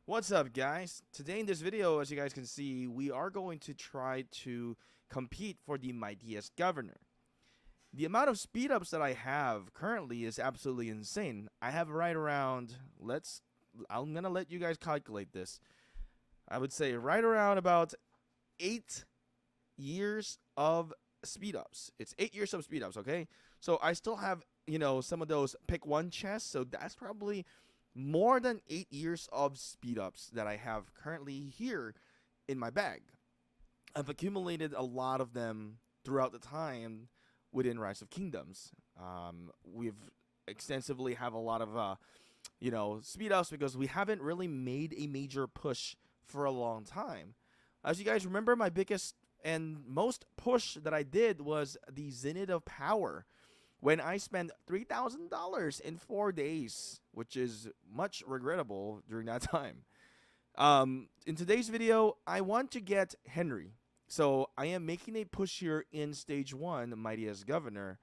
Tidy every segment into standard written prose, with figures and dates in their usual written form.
What's up, guys? Today in this video, as you guys can see, we are going to try to compete for the mightiest governor. The amount of speed ups that I have currently is absolutely insane. I have right around, I'm gonna let you guys calculate this. I would say right around about 8 years of speed ups. It's 8 years of speed ups, okay? So I still have, some of those pick one chests, so that's probably more than 8 years of speed ups that I have currently here in my bag. I've accumulated a lot of them throughout the time within Rise of Kingdoms. We've extensively have a lot of speed ups because we haven't really made a major push for a long time. As you guys remember, my biggest and most push that I did was the Zenith of Power when I spent $3,000 in 4 days, which is much regrettable during that time. In today's video, I want to get Henry. So I am making a push here in stage 1, mightiest governor.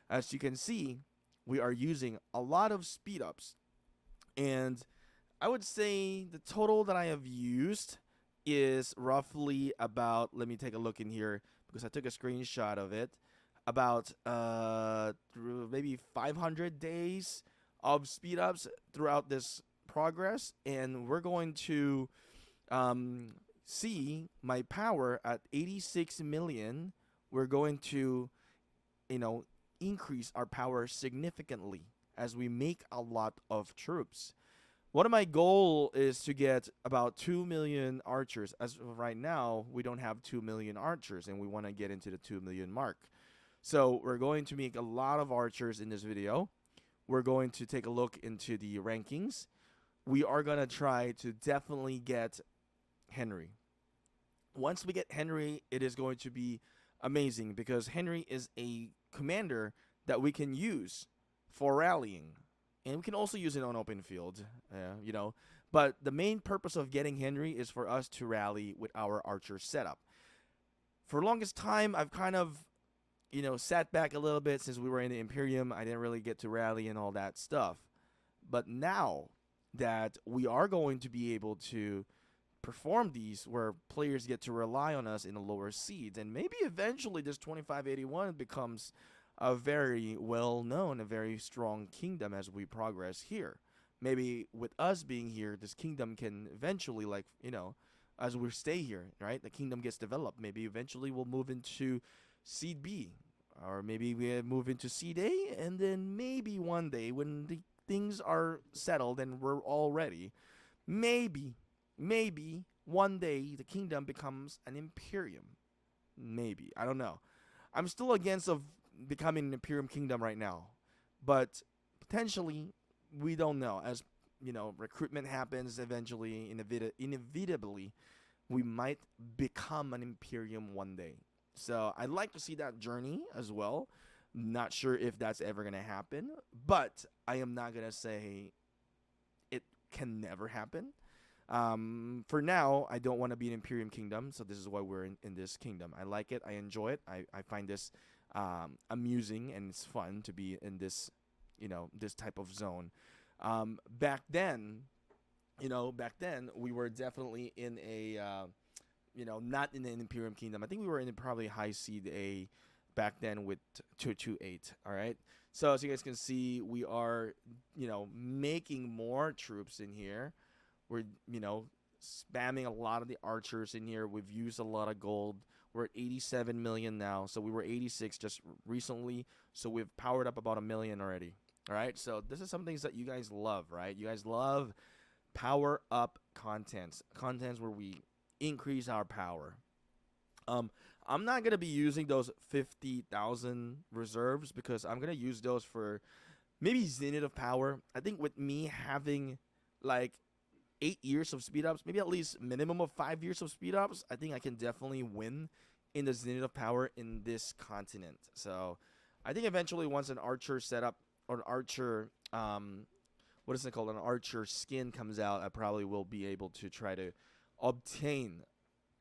As you can see, we are using a lot of speed ups. And I would say the total that I have used is roughly about, let me take a look in here because I took a screenshot of it, about maybe 500 days of speed ups throughout this progress, and we're going to see my power at 86 million. We're going to, increase our power significantly as we make a lot of troops. One of my goal is to get about 2 million archers. As of right now, we don't have 2 million archers, and we want to get into the 2 million mark. So we're going to make a lot of archers in this video. We're going to take a look into the rankings. We are going to try to definitely get Henry. Once we get Henry, it is going to be amazing because Henry is a commander that we can use for rallying. And we can also use it on open field, But the main purpose of getting Henry is for us to rally with our archer setup. For the longest time, I've kind of sat back a little bit since we were in the Imperium. I didn't really get to rally and all that stuff. But now that we are going to be able to perform these where players get to rely on us in the lower seeds, and maybe eventually this 2581 becomes a very well-known, a very strong kingdom as we progress here. Maybe with us being here, this kingdom can eventually, as we stay here, right? The kingdom gets developed. Maybe eventually we'll move into Seed B, or maybe we move into Seed A, and then maybe one day when the things are settled and we're all ready, maybe one day the kingdom becomes an Imperium. Maybe. I don't know. I'm still against of becoming an Imperium kingdom right now, but potentially we don't know. As recruitment happens eventually, inevitably, we might become an Imperium one day. So I'd like to see that journey as well. Not sure if that's ever going to happen, but I am not going to say it can never happen. For now, I don't want to be an Imperium kingdom, so this is why we're in this kingdom. I like it. I enjoy it. I find this amusing, and it's fun to be in this, this type of zone. Back then, we were definitely in a not in an Imperium Kingdom. I think we were in probably high seed A back then with 228. All right. So as you guys can see, we are, making more troops in here. We're, spamming a lot of the archers in here. We've used a lot of gold. We're at 87 million now. So we were 86 just recently. So we've powered up about 1 million already. All right. So this is some things that you guys love, right? You guys love power up contents where we increase our power. I'm not gonna be using those 50,000 reserves because I'm gonna use those for maybe Zenith of Power. I think with me having like 8 years of speed ups, maybe at least minimum of 5 years of speed ups, I think I can definitely win in the Zenith of Power in this continent. So I think eventually once an archer setup or an archer what is it called, an archer skin comes out, I probably will be able to try to obtain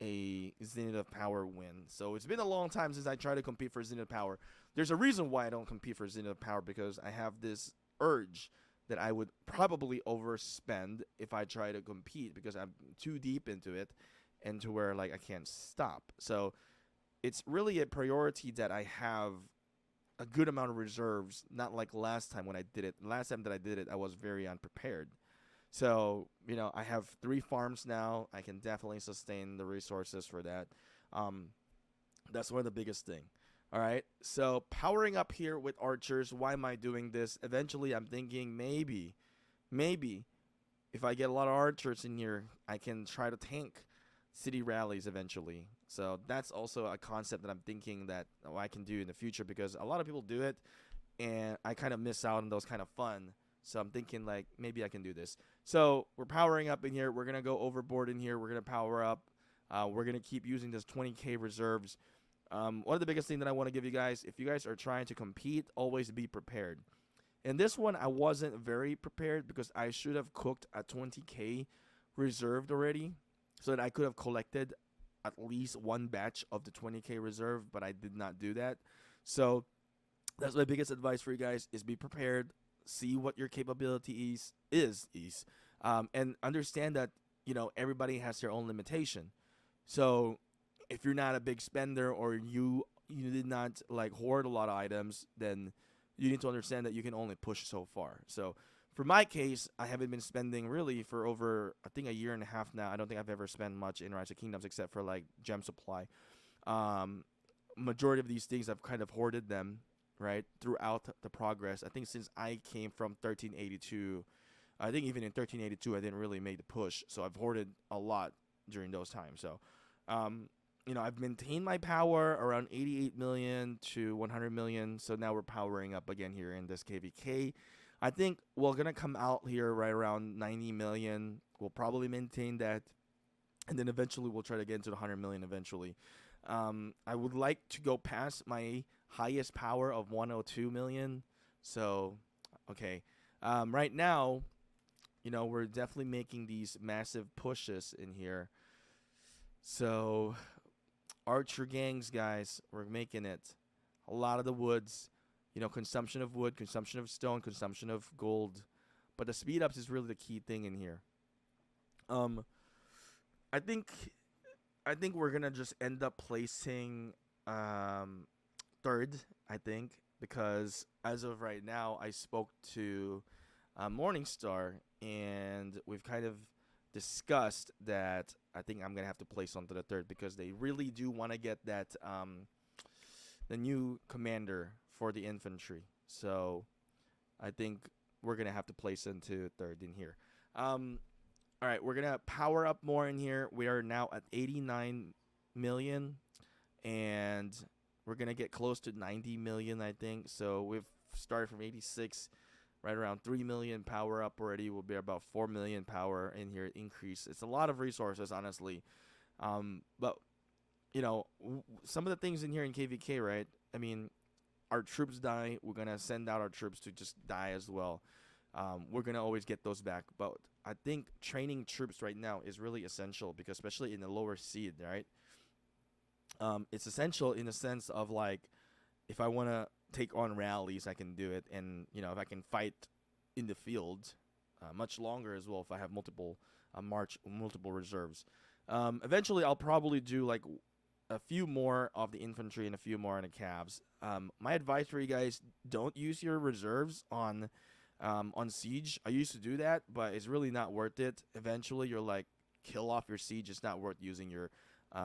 a Zenith of Power win. So it's been a long time since I tried to compete for Zenith of Power. There's a reason why I don't compete for Zenith of Power, because I have this urge that I would probably overspend if I try to compete because I'm too deep into it and to where like I can't stop. So it's really a priority that I have a good amount of reserves, not like last time when I did it. Last time that I did it, I was very unprepared. So, I have 3 farms now. I can definitely sustain the resources for that. Um, that's one of the biggest thing. All right. So powering up here with archers. Why am I doing this? Eventually, I'm thinking maybe if I get a lot of archers in here, I can try to tank city rallies eventually. So that's also a concept that I'm thinking that I can do in the future because a lot of people do it, and I kind of miss out on those kind of fun. So I'm thinking like maybe I can do this. So we're powering up in here. We're gonna go overboard in here. We're gonna power up. We're gonna keep using this 20k reserves. One of the biggest thing that I want to give you guys, if you guys are trying to compete, always be prepared. In this one, I wasn't very prepared because I should have cooked a 20k reserved already, so that I could have collected at least one batch of the 20k reserve, but I did not do that. So that's my biggest advice for you guys: is be prepared, see what your capability is, and understand that everybody has their own limitation. So if you're not a big spender or you did not like hoard a lot of items, then you need to understand that you can only push so far. So for my case, I haven't been spending really for over I think a year and a half now. I don't think I've ever spent much in Rise of Kingdoms except for like gem supply. Um, Majority of these things I've kind of hoarded them right throughout the progress. I think since I came from 1382, I think even in 1382 I didn't really make the push, so I've hoarded a lot during those times. So um, I've maintained my power around 88 million to 100 million. So now we're powering up again here in this KVK. I think we're going to come out here right around 90 million. We'll probably maintain that. And then eventually we'll try to get into the 100 million eventually. I would like to go past my highest power of 102 million. So, okay. Right now, we're definitely making these massive pushes in here. So archer gangs, guys, we're making it. A lot of the woods, consumption of wood, consumption of stone, consumption of gold. But the speed ups is really the key thing in here. Um, I think we're gonna just end up placing third. I think because as of right now, I spoke to Morningstar, and we've kind of discussed that I think I'm gonna have to place onto the third because they really do want to get that the new commander for the infantry. So I think we're gonna have to place into third in here. All right, we're gonna power up more in here. We are now at 89 million, and we're gonna get close to 90 million, I think. So we've started from 86, right around 3 million power up already. We'll be about 4 million power in here increase. It's a lot of resources, honestly. But some of the things in here in KVK, right? I mean, our troops die. We're gonna send out our troops to just die as well. We're gonna always get those back, but I think training troops right now is really essential because especially in the lower seed, right? It's essential in the sense of like, if I want to take on rallies, I can do it, and if I can fight in the field much longer as well, if I have multiple multiple reserves. Eventually, I'll probably do like a few more of the infantry and a few more on the calves. My advice for you guys: don't use your reserves on siege. I used to do that, but it's really not worth it. Eventually, you're like kill off your siege. It's not worth using your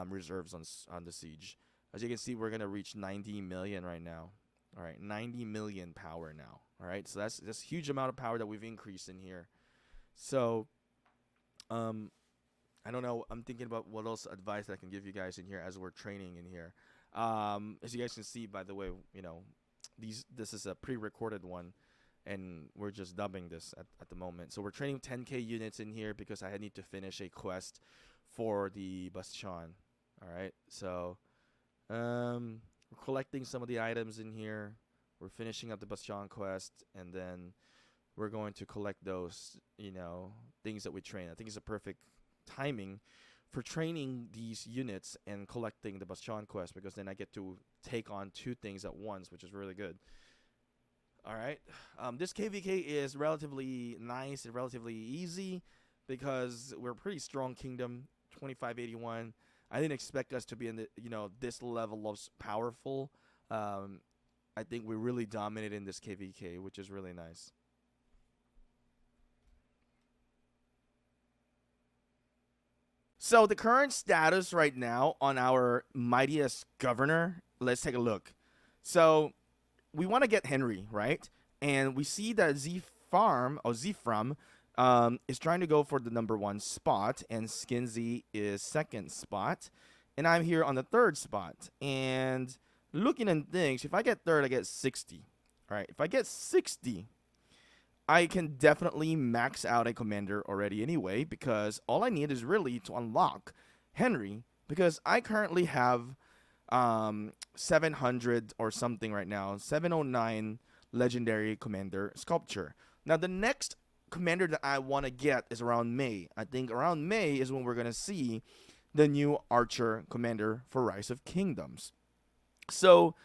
reserves on the siege. As you can see, we're gonna reach 90 million right now. All right, 90 million power now. All right, so that's a huge amount of power that we've increased in here. So, I don't know. I'm thinking about what else advice I can give you guys in here as we're training in here. As you guys can see, by the way, this is a pre-recorded one, and we're just dubbing this at the moment. So we're training 10k units in here because I need to finish a quest for the Bastion. All right, so we're collecting some of the items in here. We're finishing up the Bastion quest, and then we're going to collect those, things that we train. I think it's a perfect timing for training these units and collecting the Bastion quest because then I get to take on 2 things at once, which is really good. All right. This KVK is relatively nice and relatively easy because we're a pretty strong kingdom. 2581. I didn't expect us to be in the this level of powerful. Um, I think we really dominated in this KVK, which is really nice. So the current status right now on our mightiest governor. Let's take a look. So we want to get Henry, right? And we see that Z Farm or Z From is trying to go for the number one spot, and Skinzy is second spot, and I'm here on the third spot. And looking at things, if I get third, I get 60. All right, if I get 60, I can definitely max out a commander already anyway, because all I need is really to unlock Henry, because I currently have 700 or something right now, 709 legendary commander sculpture. Now the next commander that I want to get is around May. I think around May is when we're going to see the new archer commander for Rise of Kingdoms. So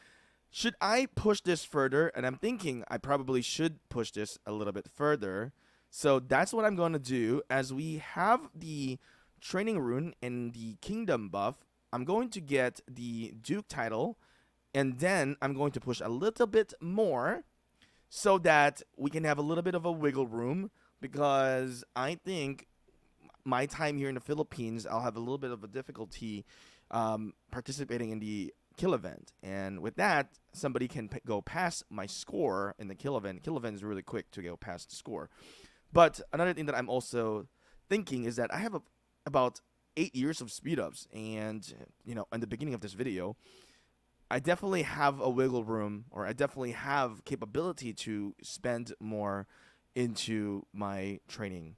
should I push this further? And I'm thinking I probably should push this a little bit further. So that's what I'm going to do. As we have the training rune and the kingdom buff, I'm going to get the Duke title, and then I'm going to push a little bit more so that we can have a little bit of a wiggle room, because I think my time here in the Philippines, I'll have a little bit of a difficulty participating in the kill event. And with that, somebody can go past my score in the kill event. Kill event is really quick to go past the score. But another thing that I'm also thinking is that I have about 8 years of speed ups, and in the beginning of this video, I definitely have a wiggle room, or I definitely have capability to spend more into my training.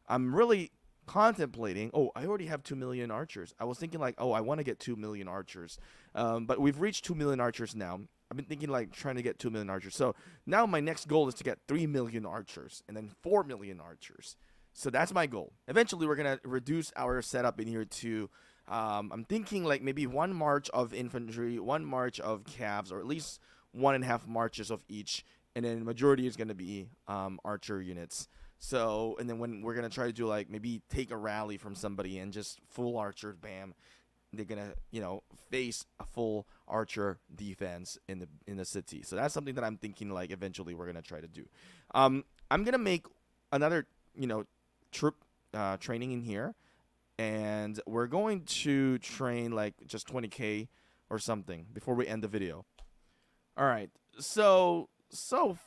I'm really contemplating. Oh, I already have 2 million archers. I was thinking like, oh, I want to get 2 million archers, but we've reached 2 million archers now. I've been thinking like trying to get 2 million archers. So now my next goal is to get 3 million archers, and then 4 million archers. So that's my goal. Eventually, we're gonna reduce our setup in here to. I'm thinking like maybe 1 march of infantry, 1 march of calves, or at least 1.5 marches of each, and then majority is gonna be archer units. So, and then when we're gonna try to do like maybe take a rally from somebody and just full archer, bam, they're gonna face a full archer defense in the city. So that's something that I'm thinking like eventually we're gonna try to do. I'm gonna make another troop training in here, and we're going to train like just 20k or something before we end the video. All right, so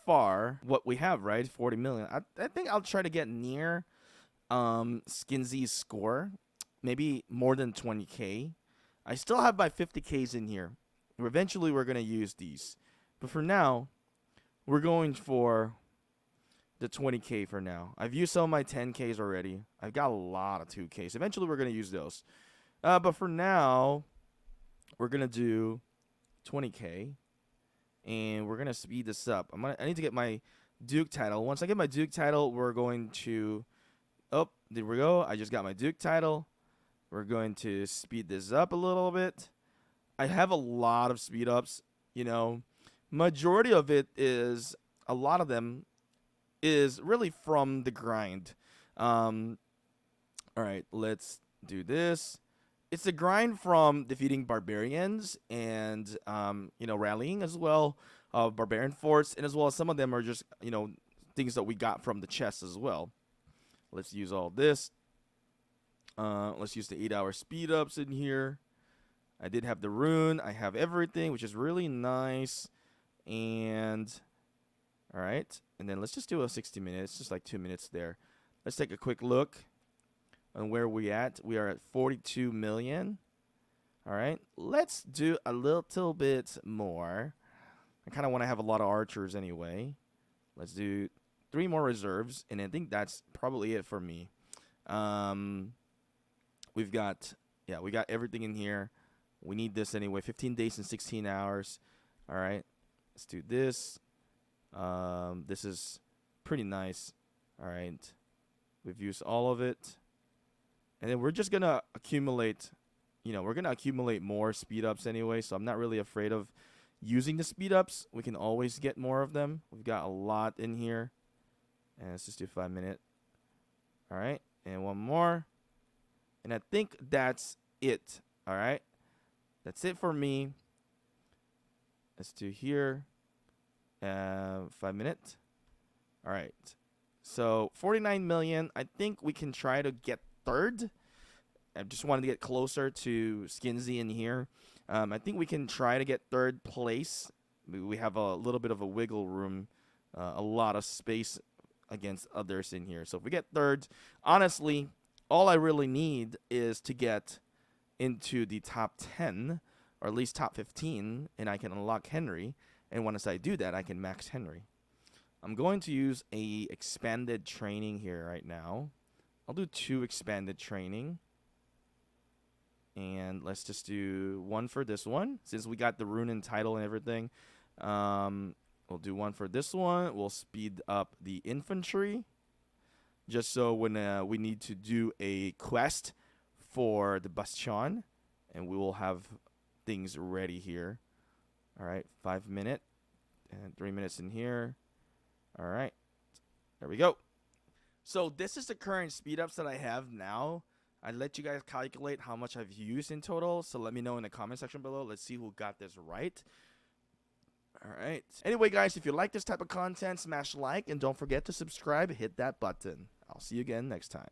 far what we have, right, 40 million. I think I'll try to get near Skinzy's score, maybe more than 20k. I still have my 50ks in here. Eventually we're gonna use these, but for now we're going for the 20k for now. I've used some of my 10ks already. I've got a lot of 2ks. Eventually we're gonna use those, but for now we're gonna do 20k, and we're gonna speed this up. I need to get my Duke title. Once I get my Duke title, we're going to. Oh, there we go. I just got my Duke title. We're going to speed this up a little bit. I have a lot of speed ups. Majority of it is, a lot of them is really from the grind. All right, let's do this. It's a grind from defeating barbarians and rallying as well of barbarian forts, and as well as some of them are just things that we got from the chest as well. Let's use all this. Let's use the 8-hour speed ups in here. I did have the rune. I have everything, which is really nice. And all right, and then let's just do a 60 minutes, just like 2 minutes there. Let's take a quick look on where we at. We are at 42 million. All right, let's do a little bit more. I kind of want to have a lot of archers anyway. Let's do 3 more reserves, and I think that's probably it for me. We got everything in here. We need this anyway. 15 days and 16 hours. All right, let's do this. This is pretty nice. All right, we've used all of it, and then we're just gonna accumulate. We're gonna accumulate more speed ups anyway. So I'm not really afraid of, using the speed ups, we can always get more of them. We've got a lot in here. And let's just do 5 minute. All right. And one more. And I think that's it. All right. That's it for me. Let's do here. 5 minutes. All right. So 49 million. I think we can try to get third. I just wanted to get closer to Skinsy in here. I think we can try to get third place. We have a little bit of a wiggle room, a lot of space against others in here. So if we get third, honestly, all I really need is to get into the top 10, or at least top 15, and I can unlock Henry. And once I do that, I can max Henry. I'm going to use a expanded training here right now. I'll do 2 expanded training. And let's just do 1 for this one. Since we got the rune and title and everything, we'll do 1 for this one. We'll speed up the infantry. Just so when we need to do a quest for the Bastion, and we will have things ready here. All right, 5 minute and 3 minutes in here. All right, there we go. So this is the current speed ups that I have now. I let you guys calculate how much I've used in total. So let me know in the comment section below. Let's see who got this right. All right. Anyway, guys, if you like this type of content, smash like and don't forget to subscribe. Hit that button. I'll see you again next time.